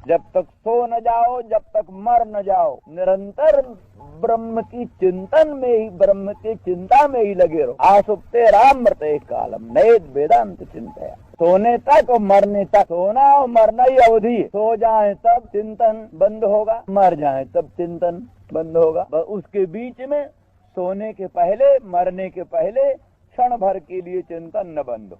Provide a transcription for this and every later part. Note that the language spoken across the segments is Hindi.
जब तक सो न जाओ, जब तक मर न जाओ, निरंतर ब्रह्म की चिंतन में ही, ब्रह्म की चिंता में ही लगे रहो। आसुप्ते राम मृते कालम नैत वेदांत चिंतया। सोने तक और मरने तक, सोना और मरना ही अवधि। सो जाए तब चिंतन बंद होगा, मर जाए तब चिंतन बंद होगा। उसके बीच में सोने के पहले, मरने के पहले क्षण भर के लिए चिंतन न बंद हो।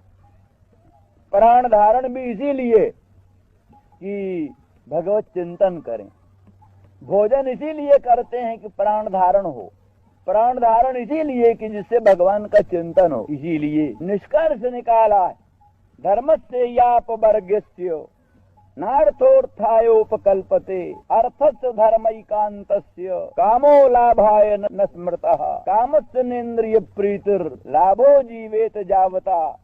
प्राण धारण भी इसीलिए कि भगवत चिंतन करें। भोजन इसीलिए करते हैं कि प्राण धारण हो। प्राण धारण इसीलिए कि जिससे भगवान का चिंतन हो। इसीलिए निष्कर्ष निकाला है, धर्मस्य यापवर्गस्य नार्थोर्थायोपकल्पते अर्थस्य धर्मैकान्तस्य कामो लाभाय न स्मृतः कामस्य नेन्द्रिय प्रीतिर लाभो जीवेत जावता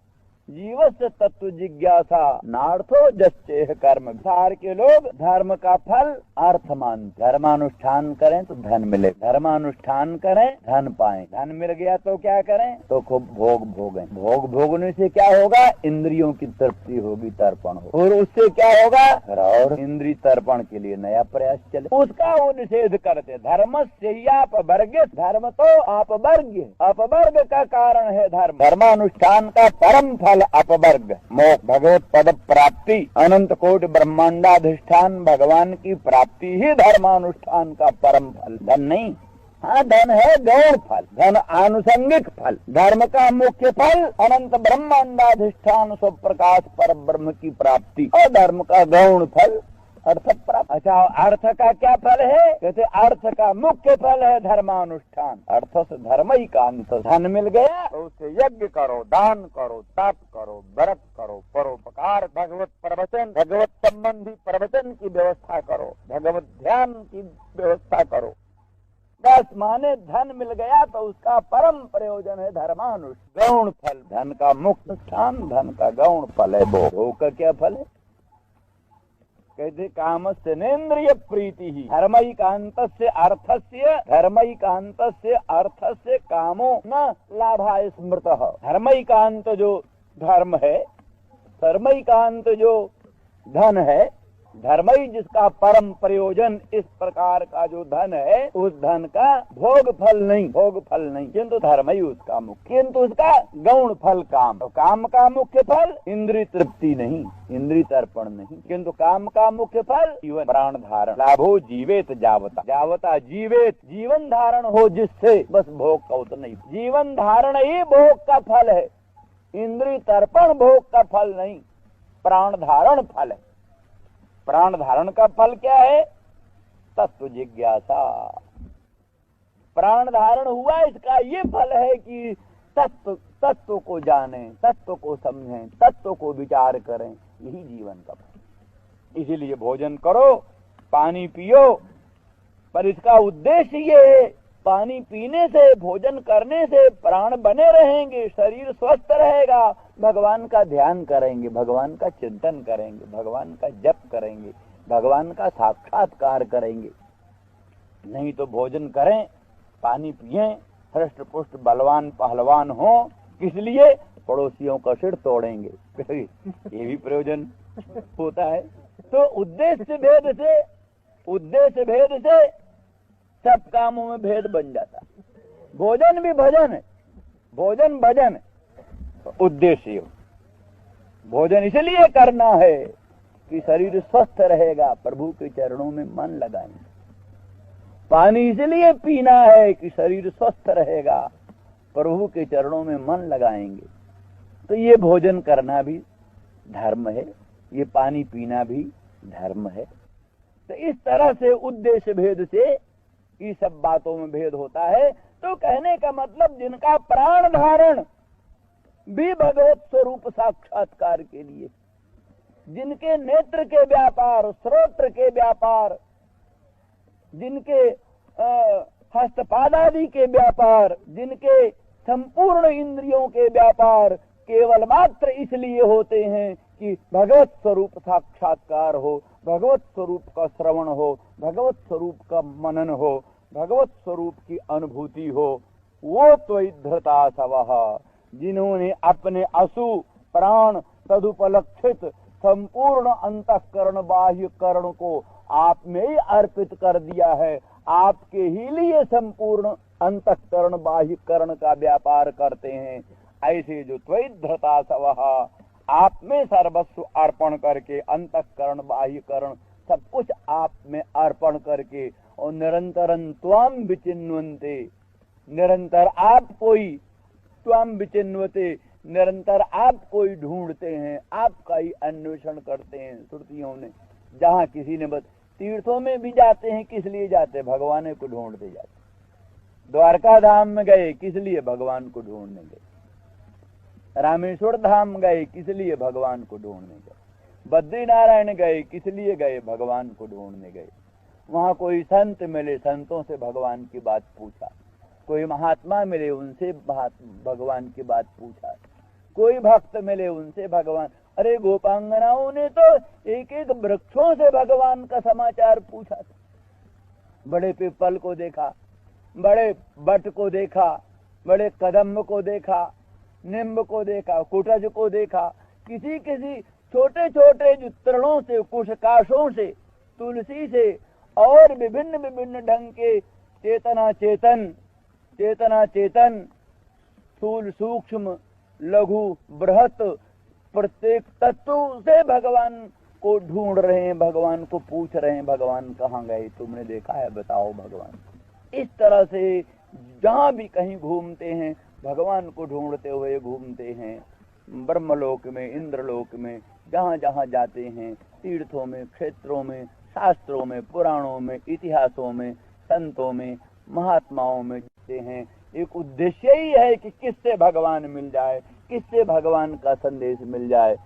जीवस्य तत्व जिज्ञासा नार्थो जस्चेह कर्म। सार के लोग धर्म का फल अर्थ मानते। धर्मानुष्ठान करें तो धन मिले, धर्मानुष्ठान करें धन पाएं। धन मिल गया तो क्या करें, तो खूब भोग भोगें। भोग भोगने से क्या होगा, इंद्रियों की तृप्ति होगी, तर्पण हो। और उससे क्या होगा, और इंद्रिय तर्पण के लिए नया प्रयास चले, उसका वो निषेध करते। धर्म से अपवर्ग, धर्म तो अपवर्ग, अपवर्ग का कारण है धर्म। धर्मानुष्ठान का परम फल अपवर्ग, मोक्ष, भगवत पद प्राप्ति, अनंत कोटि ब्रह्मांडाधिष्ठान भगवान की प्राप्ति ही धर्मानुष्ठान का परम फल। धन नहीं, हाँ धन है गौण फल, धन आनुषंगिक फल। धर्म का मुख्य फल अनंत ब्रह्मांडाधिष्ठान स्वप्रकाश पर ब्रह्म की प्राप्ति, और धर्म का गौण फल अर्थ प्राप्त। अच्छा, अर्थ का क्या फल है, कहते अर्थ का मुख्य फल है धर्मानुष्ठान। अर्थ से धर्म ही कांत। धन मिल गया तो उससे यज्ञ करो, दान करो, तप करो, व्रत करो, परोपकार, भगवत प्रवचन, भगवत संबंधी प्रवचन की व्यवस्था करो, भगवत ध्यान की व्यवस्था करो। बस माने धन मिल गया तो उसका परम प्रयोजन है धर्मानुष्ठान, गौण फल। धन का मुख्य स्थान, धन का गौण फल है भोग। भोग का क्या फल है, कहते कामस्य नेन्द्रिय प्रीति ही धर्मैकान्तस्य अर्थस्य, धर्मैकान्तस्य अर्थस्य कामो न लाभाय स्मृतः। धर्मैकांत जो धर्म है, धर्मैकांत जो धन है, धर्म ही जिसका परम प्रयोजन इस प्रकार का जो धन है, उस धन का भोग फल नहीं, भोग फल नहीं, किंतु धर्म ही उसका मुख्य, किंतु उसका गौण फल काम। तो काम का मुख्य फल इंद्रिय तृप्ति नहीं, इंद्रिय तर्पण नहीं, किंतु काम का मुख्य फल जीवन प्राण धारण। लाभो जीवेत जावता, जावता जीवेत, जीवन धारण हो जिससे, बस भोग का उतना ही। जीवन धारण ही भोग का फल है, इंद्रिय तर्पण भोग का फल नहीं, प्राण धारण फल है। प्राण धारण का फल क्या है, तत्व जिज्ञासा। प्राण धारण हुआ, इसका ये फल है कि तत्व को जाने, तत्व को समझें, तत्व को विचार करें, यही जीवन का फल। इसीलिए भोजन करो, पानी पियो, पर इसका उद्देश्य ये है, पानी पीने से, भोजन करने से प्राण बने रहेंगे, शरीर स्वस्थ रहेगा, भगवान का ध्यान करेंगे, भगवान का चिंतन करेंगे, भगवान का जप करेंगे, भगवान का साक्षात्कार करेंगे। नहीं तो भोजन करें, पानी पिएं, हृष्ट पुष्ट बलवान पहलवान हो, किस लिए, पड़ोसियों का सिर तोड़ेंगे, ये भी प्रयोजन होता है। तो उद्देश्य भेद से सब कामों में भेद बन जाता। भोजन भी भजन है, भोजन भजन है, तो उद्देश्य भोजन इसलिए करना है कि शरीर स्वस्थ रहेगा, प्रभु के चरणों में मन लगाएंगे। पानी इसलिए पीना है कि शरीर स्वस्थ रहेगा, प्रभु के चरणों में मन लगाएंगे। तो ये भोजन करना भी धर्म है, ये पानी पीना भी धर्म है। तो इस तरह से उद्देश्य भेद से ये सब बातों में भेद होता है। तो कहने का मतलब जिनका प्राण धारण भी भगवत स्वरूप साक्षात्कार के लिए, जिनके नेत्र के व्यापार, श्रोत्र के व्यापार, जिनके हस्तपादादि के व्यापार, जिनके संपूर्ण इंद्रियों के व्यापार केवल मात्र इसलिए होते हैं कि भगवत स्वरूप साक्षात्कार हो, भगवत स्वरूप का श्रवण हो, भगवत स्वरूप का मनन हो, भगवत स्वरूप की अनुभूति हो। वो त्वयिद्धृता सवः, जिन्होंने अपने असु प्राण तदुपलक्षित संपूर्ण अंतःकरण बाह्य करण को आप में ही अर्पित कर दिया है। आपके ही लिए संपूर्ण अंतःकरण बाह्य करण का व्यापार करते हैं। ऐसे जो त्वयिधृता सवः, आप में सर्वस्व अर्पण करके अंतःकरण बाह्य करण सब कुछ आप में अर्पण करके और निरंतरं त्वां विचिन्वन्ते, निरंतर आप कोई त्वां विचिन्वते, निरंतर आप कोई ढूंढते हैं, आपका ही अन्वेषण करते हैं। श्रुतियों ने जहाँ किसी ने तीर्थों में भी जाते हैं, किस लिए जाते? भगवान को ढूंढते जाते। द्वारका धाम में गए, किस लिए? भगवान को ढूंढने गए। रामेश्वर धाम गए, किस लिए? भगवान को ढूंढने गए। बद्रीनारायण गए, किस लिए गए? भगवान को ढूंढने गए। वहाँ कोई संत मिले, संतों से भगवान की बात पूछा। कोई महात्मा मिले, उनसे भगवान की बात पूछा। कोई भक्त मिले, उनसे भगवान। अरे गोपांगनाओं ने तो एक एक वृक्षों से भगवान का समाचार पूछा था। बड़े पीपल को देखा, बड़े बट को देखा, बड़े कदम्ब को देखा, निम्ब को देखा, कुटज को देखा। किसी किसी छोटे छोटे जो तृणों से, कुशकाशों से, तुलसी से और विभिन्न विभिन्न ढंग के चेतना चेतन स्थूल सूक्ष्म लघु बृहत प्रत्येक तत्व से भगवान को ढूंढ रहे हैं, भगवान को पूछ रहे हैं, भगवान कहाँ गए, तुमने देखा है, बताओ भगवान। इस तरह से जहाँ भी कहीं घूमते हैं, भगवान को ढूंढते हुए घूमते हैं। ब्रह्मलोक में, इंद्रलोक में, जहाँ जहाँ जाते हैं, तीर्थों में, क्षेत्रों में, शास्त्रों में, पुराणों में, इतिहासों में, संतों में, महात्माओं में जाते हैं। एक उद्देश्य ही है कि किससे भगवान मिल जाए, किससे भगवान का संदेश मिल जाए।